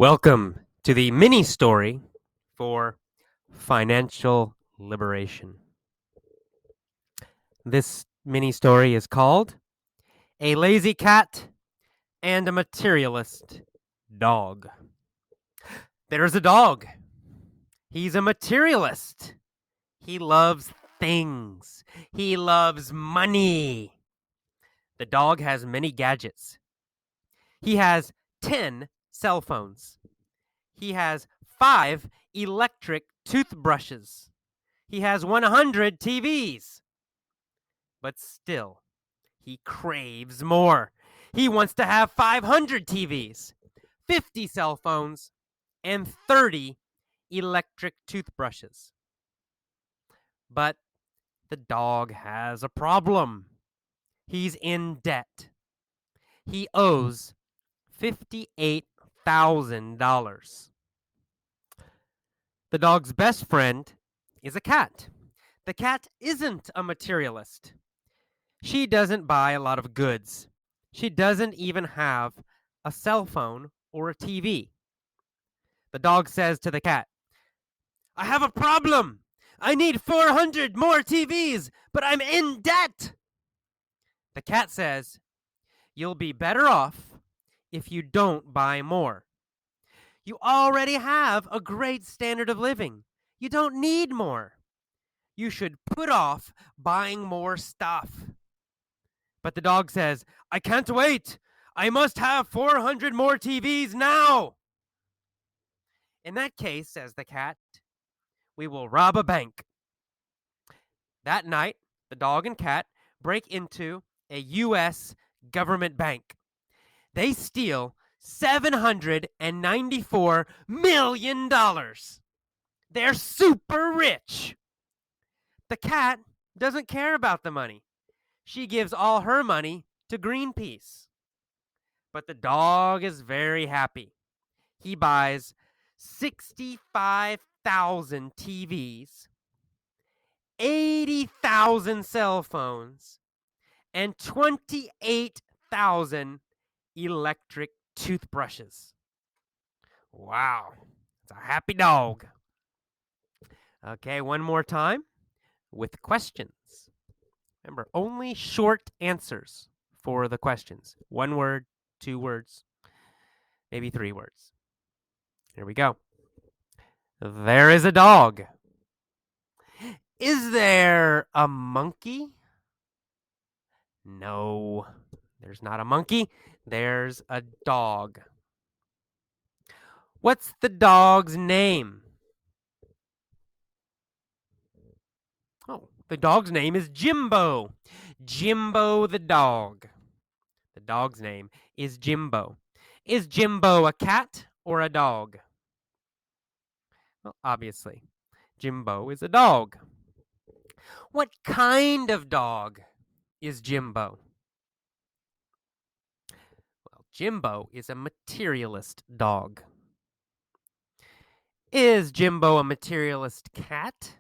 Welcome to the mini story for financial liberation. This mini story is called A Lazy Cat and a Materialist Dog. There's a dog. He's a materialist. He loves things. He loves money. The dog has many gadgets. He has 10 cell phones. He has 5 electric toothbrushes. He has 100 TVs. But still, he craves more. He wants to have 500 TVs, 50 cell phones, and 30 electric toothbrushes. But the dog has a problem. He's in debt. He owes $58,000. The dog's best friend is a cat. The cat isn't a materialist. She doesn't buy a lot of goods. She doesn't even have a cell phone or a TV. The dog says to the cat, "I have a problem. I need 400 more TVs, but I'm in debt." The cat says, "You'll be better off if you don't buy more. You already have a great standard of living. You don't need more. You should put off buying more stuff." But the dog says, "I can't wait. I must have 400 more TVs now." "In that case," says the cat, "we will rob a bank." That night, the dog and cat break into a U.S. government bank. They steal $794 million. They're super rich. The cat doesn't care about the money. She gives all her money to Greenpeace. But the dog is very happy. He buys 65,000 TVs, 80,000 cell phones, and 28,000 electric toothbrushes. Wow, it's a happy dog. Okay, one more time with questions. Remember, only short answers for the questions. 1 word, 2 words, maybe 3 words. Here we go. There is a dog. Is there a monkey? No, there's not a monkey. There's a dog. What's the dog's name? Oh, the dog's name is Jimbo. Jimbo the dog. The dog's name is Jimbo. Is Jimbo a cat or a dog? Well, obviously, Jimbo is a dog. What kind of dog is Jimbo? Well, Jimbo is a materialist dog. Is Jimbo a materialist cat?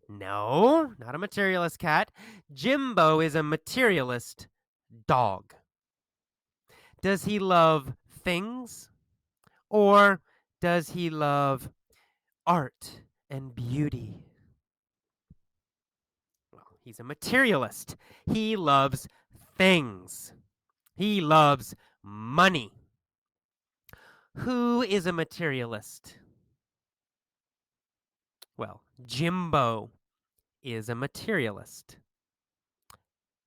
No, not a materialist cat. Jimbo is a materialist dog. Does he love things or does he love art and beauty? Well, he's a materialist. He loves things. He loves money. Who is a materialist? Well, Jimbo is a materialist.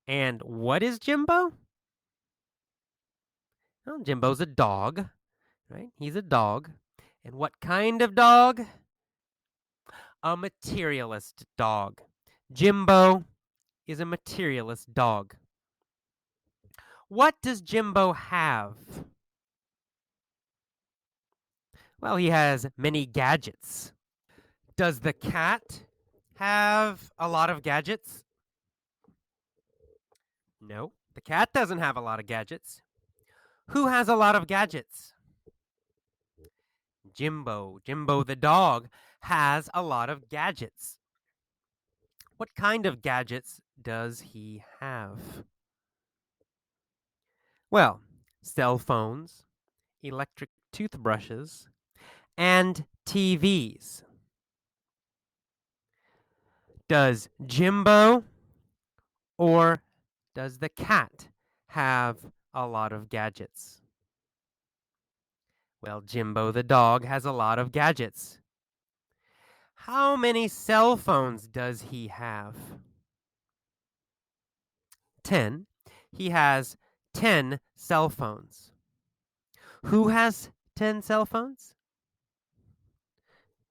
And what is Jimbo? Well, Jimbo's a dog, right? He's a dog. And what kind of dog? A materialist dog. Jimbo is a materialist dog. What does Jimbo have? Well, he has many gadgets. Does the cat have a lot of gadgets? No, the cat doesn't have a lot of gadgets. Who has a lot of gadgets? Jimbo. Jimbo the dog has a lot of gadgets. What kind of gadgets does he have? Well, cell phones, electric toothbrushes, and TVs. Does Jimbo or does the cat have a lot of gadgets? Well, Jimbo the dog has a lot of gadgets. How many cell phones does he have? 10. He has 10 cell phones. Who has 10 cell phones?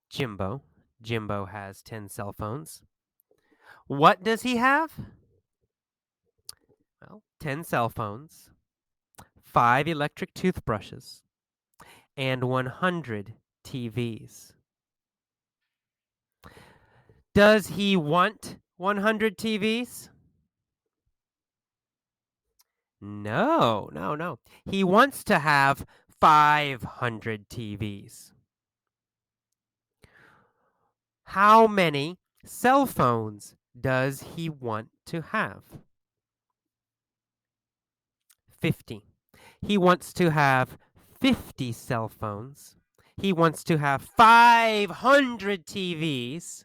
Jimbo. Jimbo has 10 cell phones. What does he have? Well, 10 cell phones, 5 electric toothbrushes, and 100 TVs. Does he want 100 TVs? No, no, no. He wants to have 500 TVs. How many cell phones does he want to have? 50. He wants to have 50 cell phones. He wants to have 500 TVs.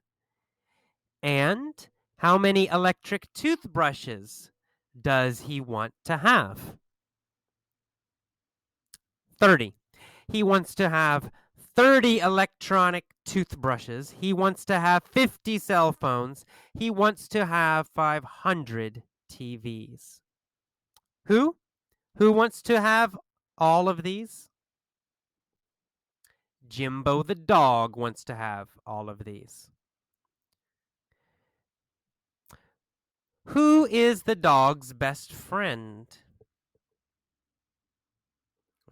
And how many electric toothbrushes does he want to have? 30. He wants to have 30 electronic toothbrushes. He wants to have 50 cell phones. He wants to have 500 TVs. Who? Who wants to have all of these? Jimbo the dog wants to have all of these. Who is the dog's best friend?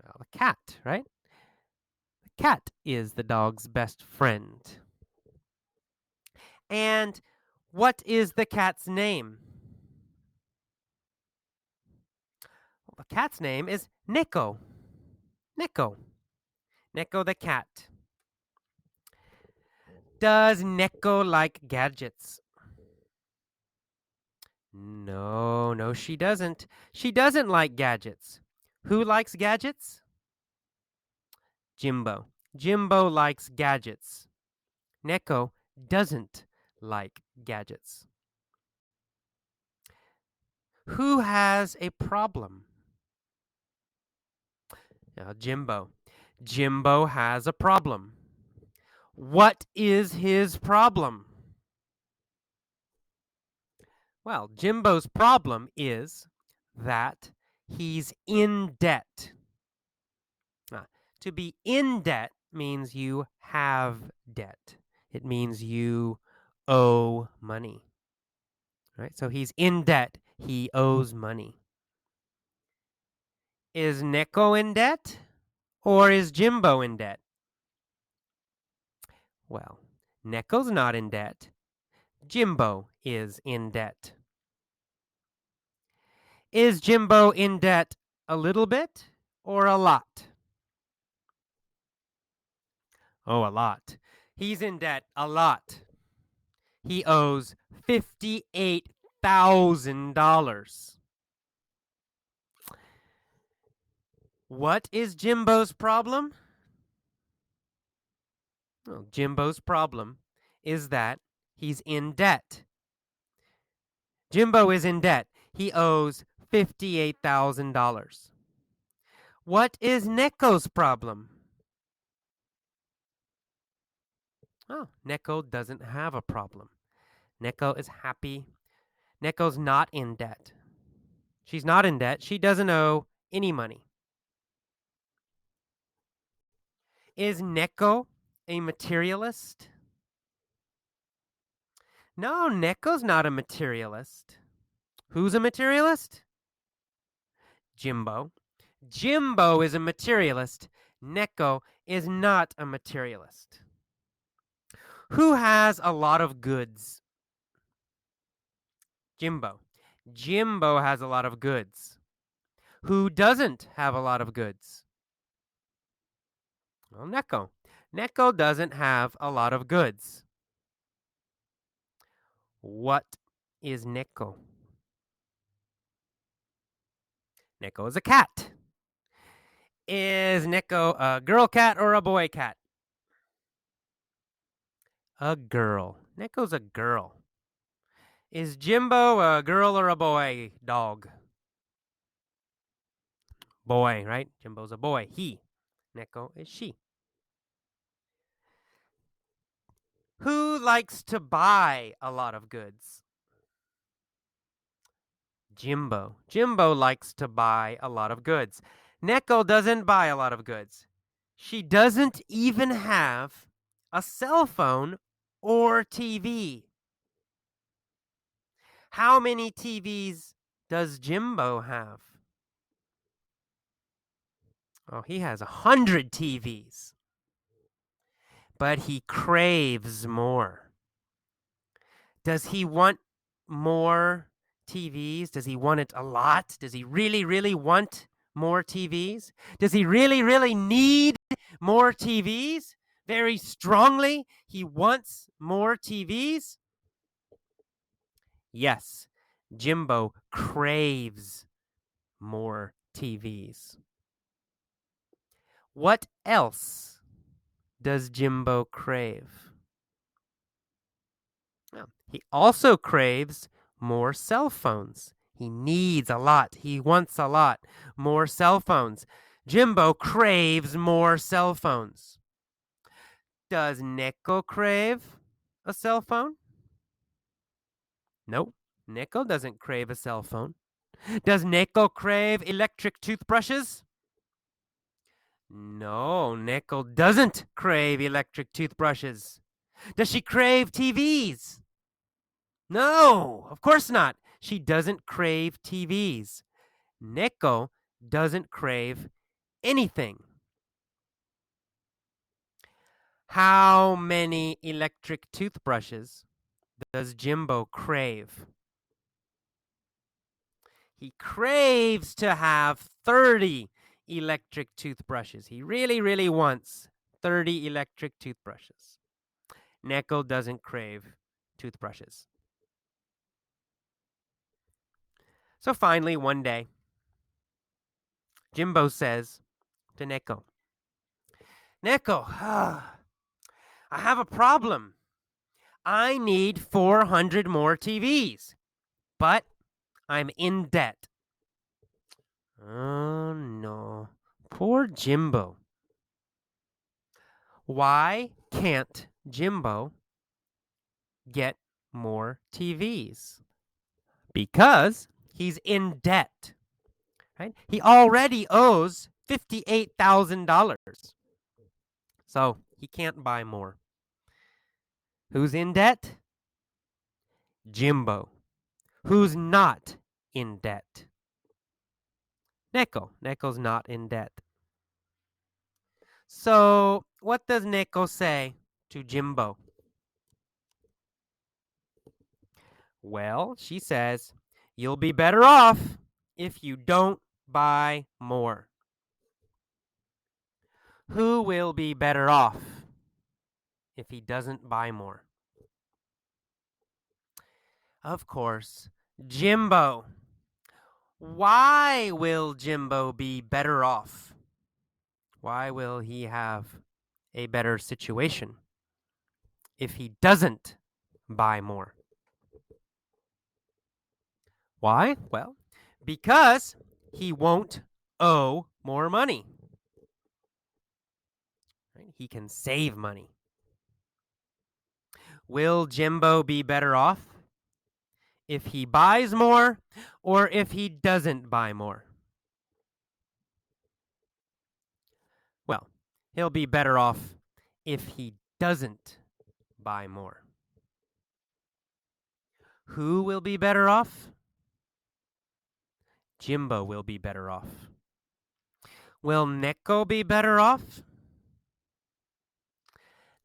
Well, the cat, right? The cat is the dog's best friend. And what is the cat's name? Well, the cat's name is Nico. Nico. Nico the cat. Does Nico like gadgets? No, no, she doesn't. She doesn't like gadgets. Who likes gadgets? Jimbo. Jimbo likes gadgets. Neko doesn't like gadgets. Who has a problem? Now, Jimbo. Jimbo has a problem. What is his problem? Well, Jimbo's problem is that he's in debt. To be in debt means you have debt. It means you owe money. Right? So he's in debt. He owes money. Is Neko in debt or is Jimbo in debt? Well, Neko's not in debt. Jimbo is in debt. Is Jimbo in debt a little bit or a lot? Oh, a lot. He's in debt a lot. He owes $58,000. What is Jimbo's problem? Well, Jimbo's problem is that he's in debt. Jimbo is in debt. He owes $58,000. What is Neko's problem? Oh, Neko doesn't have a problem. Neko is happy. Neko's not in debt. She's not in debt. She doesn't owe any money. Is Neko a materialist? No, Neko's not a materialist. Who's a materialist? Jimbo. Jimbo is a materialist. Neko is not a materialist. Who has a lot of goods? Jimbo. Jimbo has a lot of goods. Who doesn't have a lot of goods? Well, Neko. Neko doesn't have a lot of goods. What is Neko? Neko is a cat. Is Neko a girl cat or a boy cat? A girl. Neko's a girl. Is Jimbo a girl or a boy dog? Boy, right? Jimbo's a boy. He. Neko is she. Who likes to buy a lot of goods? Jimbo. Jimbo likes to buy a lot of goods. Neko doesn't buy a lot of goods. She doesn't even have a cell phone or TV. How many TVs does Jimbo have? Oh, he has 100 TVs. But he craves more. Does he want more TVs? Does he want it a lot? Does he really, really want more TVs? Does he really, really need more TVs? Very strongly, he wants more TVs? Yes, Jimbo craves more TVs. What else does Jimbo crave? Well, he also craves more cell phones. He needs a lot. He wants a lot. More cell phones. Jimbo craves more cell phones. Does Neko crave a cell phone? Nope. Neko doesn't crave a cell phone. Does Neko crave electric toothbrushes? No, Neko doesn't crave electric toothbrushes. Does she crave TVs? No, of course not. She doesn't crave TVs. Neko doesn't crave anything. How many electric toothbrushes does Jimbo crave? He craves to have 30 electric toothbrushes. He really, really wants 30 electric toothbrushes. Neko doesn't crave toothbrushes. So finally, one day, Jimbo says to Neko, Neko, I have a problem. I need 400 more TVs, but I'm in debt. Oh no, poor Jimbo. Why can't Jimbo get more TVs? Because he's in debt. Right? He already owes $58,000. So he can't buy more. Who's in debt? Jimbo. Who's not in debt? Neko. Neko's not in debt. So what does Neko say to Jimbo? Well, she says, you'll be better off if you don't buy more. Who will be better off if he doesn't buy more? Of course, Jimbo. Why will Jimbo be better off? Why will he have a better situation if he doesn't buy more? Why? Well, because he won't owe more money. Right? He can save money. Will Jimbo be better off if he buys more or if he doesn't buy more? Well, he'll be better off if he doesn't buy more. Who will be better off? Jimbo will be better off. Will Neko be better off?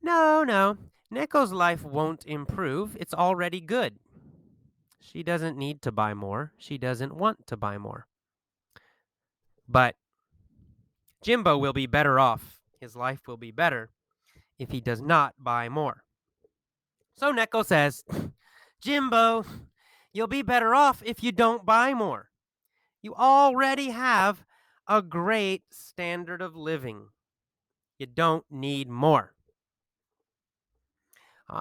No. Neko's life won't improve. It's already good. She doesn't need to buy more. She doesn't want to buy more. But Jimbo will be better off. His life will be better if he does not buy more. So Neko says, Jimbo, you'll be better off if you don't buy more. You already have a great standard of living. You don't need more.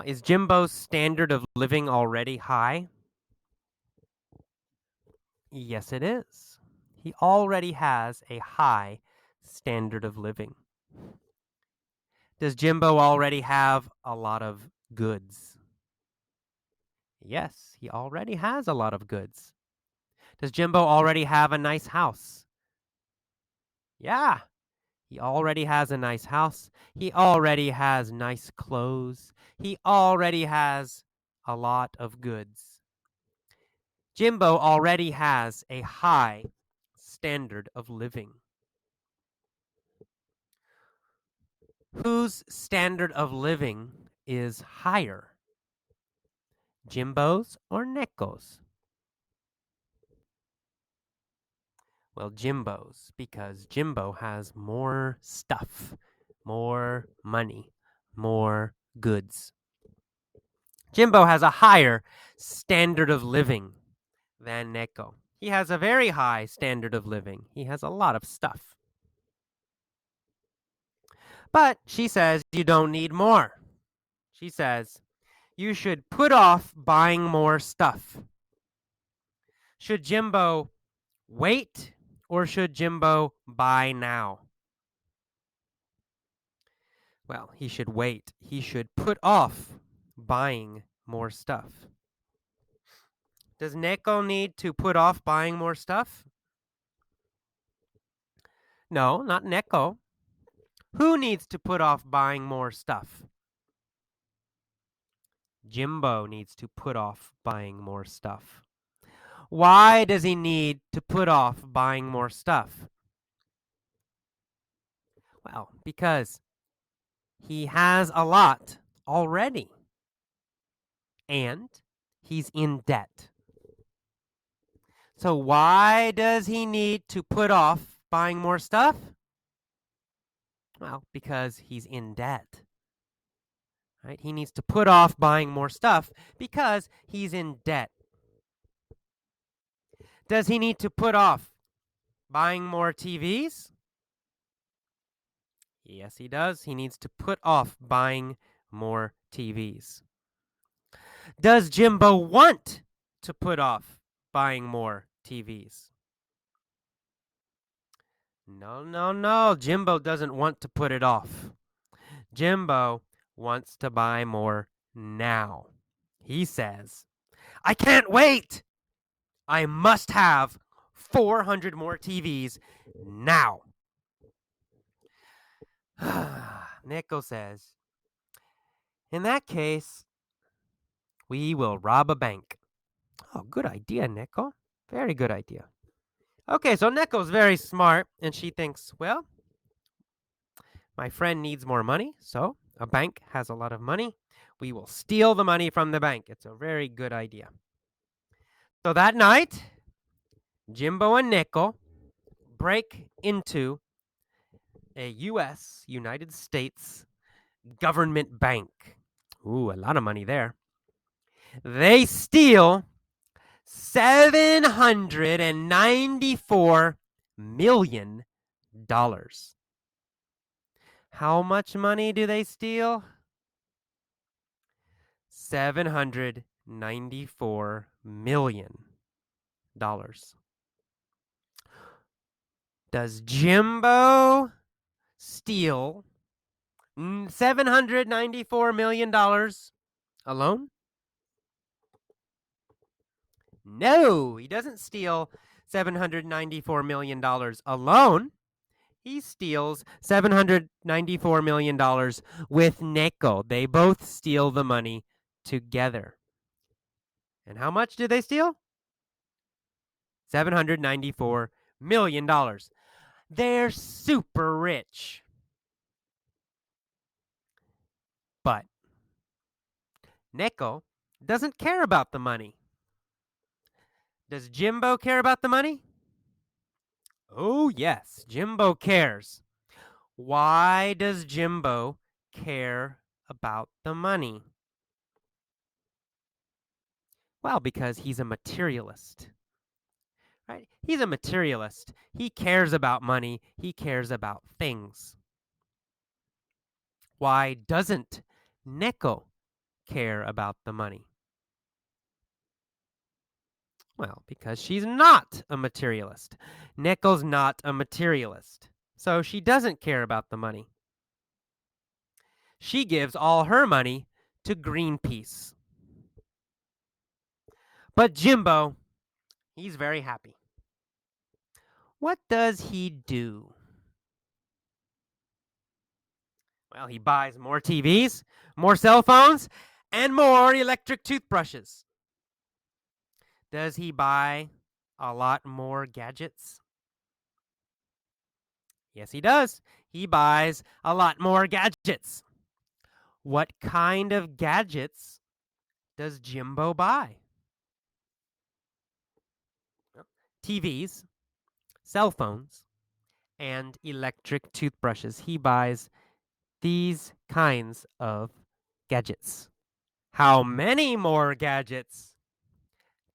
Is Jimbo's standard of living already high? Yes, it is. He already has a high standard of living. Does Jimbo already have a lot of goods? Yes, he already has a lot of goods. Does Jimbo already have a nice house? Yeah, he already has a nice house. He already has nice clothes. He already has a lot of goods. Jimbo already has a high standard of living. Whose standard of living is higher? Jimbo's or Neko's? Well, Jimbo's, because Jimbo has more stuff, more money, more goods. Jimbo has a higher standard of living than Neko. He has a very high standard of living. He has a lot of stuff. But she says you don't need more. She says you should put off buying more stuff. Should Jimbo wait or should Jimbo buy now? Well, he should wait. He should put off buying more stuff. Does Neko need to put off buying more stuff? No, not Neko. Who needs to put off buying more stuff? Jimbo needs to put off buying more stuff. Why does he need to put off buying more stuff? Well, because he has a lot already. And he's in debt. So why does he need to put off buying more stuff? Well, because he's in debt. Right? He needs to put off buying more stuff because he's in debt. Does he need to put off buying more TVs? Yes, he does. He needs to put off buying more TVs. Does Jimbo want to put off buying more TVs? No, no, no. Jimbo doesn't want to put it off. Jimbo wants to buy more now. He says, I can't wait. I must have 400 more TVs now. Neko says, in that case, we will rob a bank. Oh, good idea, Neko. Very good idea. Okay, so Neko's very smart, and she thinks, well, my friend needs more money, so a bank has a lot of money. We will steal the money from the bank. It's a very good idea. So that night, Jimbo and Neko break into a U.S., United States government bank. Ooh, a lot of money there. They steal $794 million. How much money do they steal? $794 million. Does Jimbo steal $794 million alone? No, he doesn't steal $794 million alone. He steals $794 million with Neko. They both steal the money together. And how much did they steal? $794 million. They're super rich. But Neko doesn't care about the money. Does Jimbo care about the money? Oh, yes, Jimbo cares. Why does Jimbo care about the money? Well, because he's a materialist. right? He's a materialist. He cares about money. He cares about things. Why doesn't Neko care about the money? Well, because she's not a materialist. Neko's not a materialist, so she doesn't care about the money. She gives all her money to Greenpeace. But Jimbo, he's very happy. What does he do? Well, he buys more TVs, more cell phones, and more electric toothbrushes. Does he buy a lot more gadgets? Yes, he does. He buys a lot more gadgets. What kind of gadgets does Jimbo buy? TVs, cell phones, and electric toothbrushes. He buys these kinds of gadgets. How many more gadgets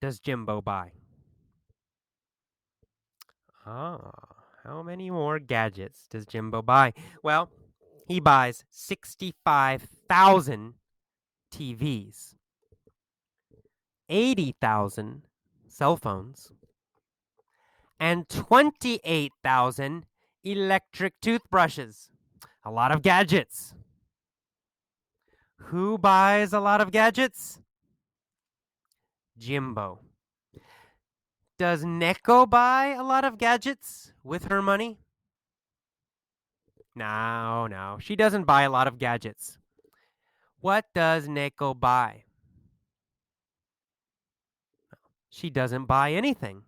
does Jimbo buy? Ah, how many more gadgets does Jimbo buy? Well, he buys 65,000 TVs, 80,000 cell phones, and 28,000 electric toothbrushes. A lot of gadgets. Who buys a lot of gadgets? Jimbo. Does Neko buy a lot of gadgets with her money? No, she doesn't buy a lot of gadgets. What does Neko buy? She doesn't buy anything.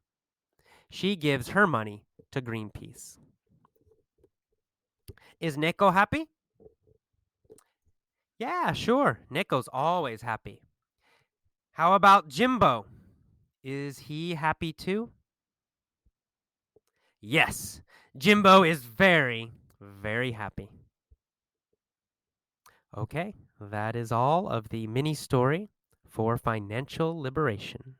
She gives her money to Greenpeace. Is Neko happy? Yeah, sure. Neko's always happy. How about Jimbo? Is he happy too? Yes, Jimbo is very, very happy. Okay, that is all of the mini story for financial liberation.